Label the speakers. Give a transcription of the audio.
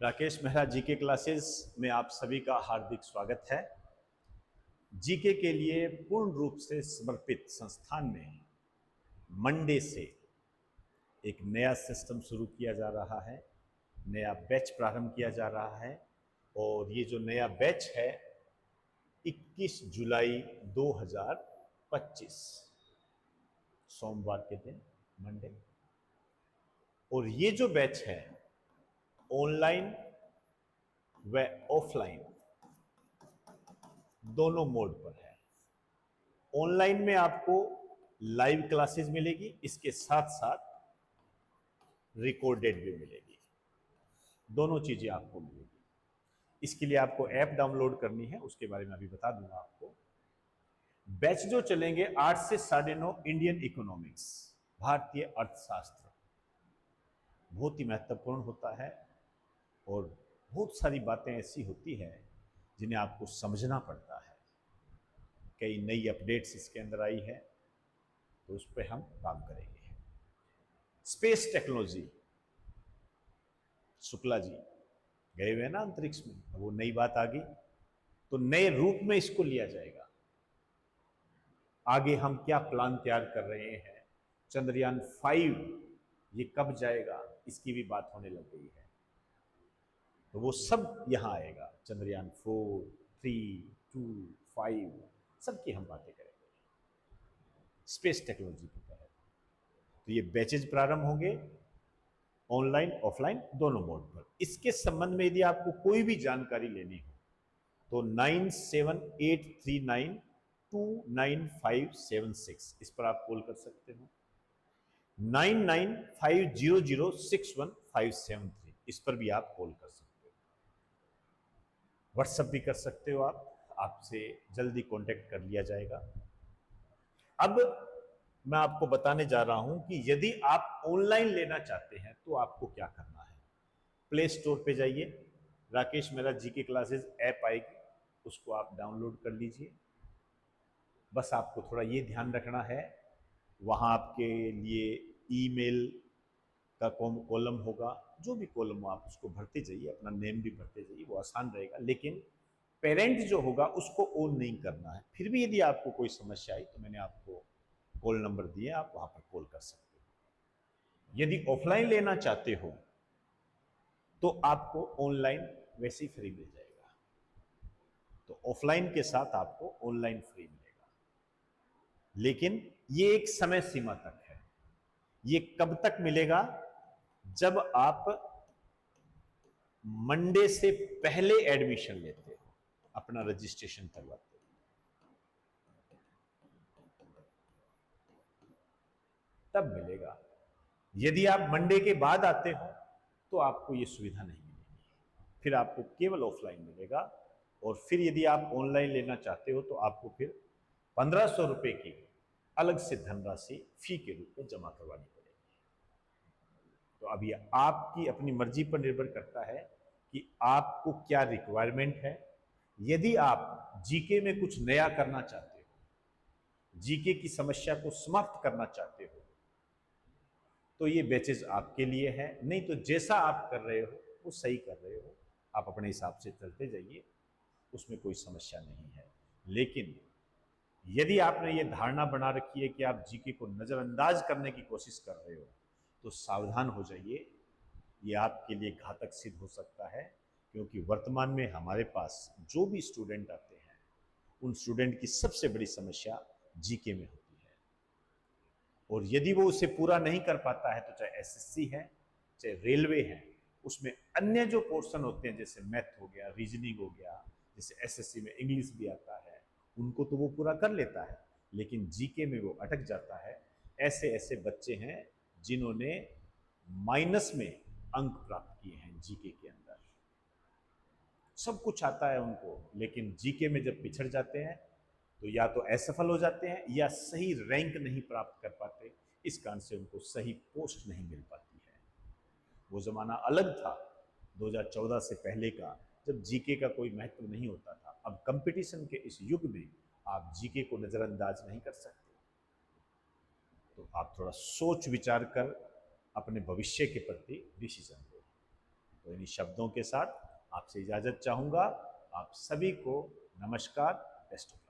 Speaker 1: Rakesh Mehra GK classes में आप सभी का हार्दिक स्वागत है। जीके के लिए पूर्ण रूप से समर्पित संस्थान में मंडे से एक नया सिस्टम शुरू किया जा रहा है, नया बैच प्रारंभ किया जा रहा है। और ये जो नया बैच है 21 जुलाई 2025 सोमवार के दिन, मंडे। और ये जो बैच है ऑनलाइन व ऑफलाइन दोनों मोड पर है। ऑनलाइन में आपको लाइव क्लासेस मिलेगी, इसके साथ साथ रिकॉर्डेड भी मिलेगी, दोनों चीजें आपको मिलेगी। इसके लिए आपको ऐप डाउनलोड करनी है, उसके बारे में अभी बता दूंगा आपको। बैच जो चलेंगे 8 से 9:30 इंडियन इकोनॉमिक्स, भारतीय अर्थशास्त्र, बहुत ही महत्वपूर्ण होता है। और बहुत सारी बातें ऐसी होती है जिन्हें आपको समझना पड़ता है। कई नई अपडेट्स इसके अंदर आई है, तो उस पर हम काम करेंगे। स्पेस टेक्नोलॉजी, शुक्ला जी गए हुए ना अंतरिक्ष में, वो नई बात आ गई, तो नए रूप में इसको लिया जाएगा। आगे हम क्या प्लान तैयार कर रहे हैं, चंद्रयान 5 ये कब जाएगा, इसकी भी बात होने लग गई है। तो वो सब यहां आएगा, चंद्रयान 4, 3, 2, 5 सबकी हम बातें करेंगे स्पेस टेक्नोलॉजी के तहत। तो ये बैचेज प्रारंभ होंगे ऑनलाइन ऑफलाइन दोनों मोड पर। इसके संबंध में यदि आपको कोई भी जानकारी लेनी हो तो 9783929576 इस पर आप कॉल कर सकते हो। 9950061573 इस पर भी आप कॉल कर सकते हो। व्हाट्सएप भी कर सकते हो आप, आपसे जल्दी कांटेक्ट कर लिया जाएगा। अब मैं आपको बताने जा रहा हूं कि यदि आप ऑनलाइन लेना चाहते हैं तो आपको क्या करना है। प्ले स्टोर पे जाइए, Rakesh Mehra GK classes app आएगी, उसको आप डाउनलोड कर लीजिए। बस आपको थोड़ा ये ध्यान रखना है, वहाँ आपके लिए ईमेल का कॉलम होगा, जो भी कॉलम हो आप उसको भरते जाइए, अपना नेम भी भरते जाइए, वो आसान रहेगा। लेकिन पेरेंट जो होगा उसको ऑन नहीं करना है। फिर भी यदि आपको कोई समस्या आई तो मैंने आपको कॉल नंबर दिए, आप वहाँ पर कॉल कर सकते हो। यदि ऑफलाइन लेना चाहते हो तो आपको ऑनलाइन वैसे ही फ्री मिल जाएगा, तो ऑफलाइन के साथ आपको ऑनलाइन फ्री मिलेगा। लेकिन ये एक समय सीमा तक है। ये कब तक मिलेगा? जब आप मंडे से पहले एडमिशन लेते हो, अपना रजिस्ट्रेशन करवाते हो, तब मिलेगा। यदि आप मंडे के बाद आते हो तो आपको यह सुविधा नहीं मिलेगी, फिर आपको केवल ऑफलाइन मिलेगा। और फिर यदि आप ऑनलाइन लेना चाहते हो तो आपको फिर 1500 रुपए की अलग से धनराशि फी के रूप में जमा करवानी पड़ेगी। तो अब ये आपकी अपनी मर्जी पर निर्भर करता है कि आपको क्या रिक्वायरमेंट है। यदि आप जीके में कुछ नया करना चाहते हो, जीके की समस्या को समाप्त करना चाहते हो, तो ये बैचेज आपके लिए है। नहीं तो जैसा आप कर रहे हो वो सही कर रहे हो, आप अपने हिसाब से चलते जाइए, उसमें कोई समस्या नहीं है। लेकिन यदि आपने ये धारणा बना रखी है कि आप जीके को नजरअंदाज करने की कोशिश कर रहे हो, तो सावधान हो जाइए, ये आपके लिए घातक सिद्ध हो सकता है। क्योंकि वर्तमान में हमारे पास जो भी स्टूडेंट आते हैं, उन स्टूडेंट की सबसे बड़ी समस्या जीके में होती है। और यदि वो उसे पूरा नहीं कर पाता है, तो चाहे एसएससी है, चाहे रेलवे है, उसमें अन्य जो पोर्शन होते हैं, जैसे मैथ हो गया, रीजनिंग हो गया, जैसे एसएससी में इंग्लिश भी आता है, उनको तो वो पूरा कर लेता है, लेकिन जीके में वो अटक जाता है। ऐसे ऐसे बच्चे हैं जिन्होंने माइनस में अंक प्राप्त किए हैं जीके के अंदर। सब कुछ आता है उनको, लेकिन जीके में जब पिछड़ जाते हैं तो या तो असफल हो जाते हैं या सही रैंक नहीं प्राप्त कर पाते। इस कारण से उनको सही पोस्ट नहीं मिल पाती है। वो जमाना अलग था 2014 से पहले का, जब जीके का कोई महत्व नहीं होता था। अब कंपटीशन के इस युग में आप जीके को नजरअंदाज नहीं कर सकते। तो आप थोड़ा सोच विचार कर अपने भविष्य के प्रति डिसीजन लें। तो इन्हीं शब्दों के साथ आपसे इजाज़त चाहूँगा। आप सभी को नमस्कार, बेस्ट ऑफ लक।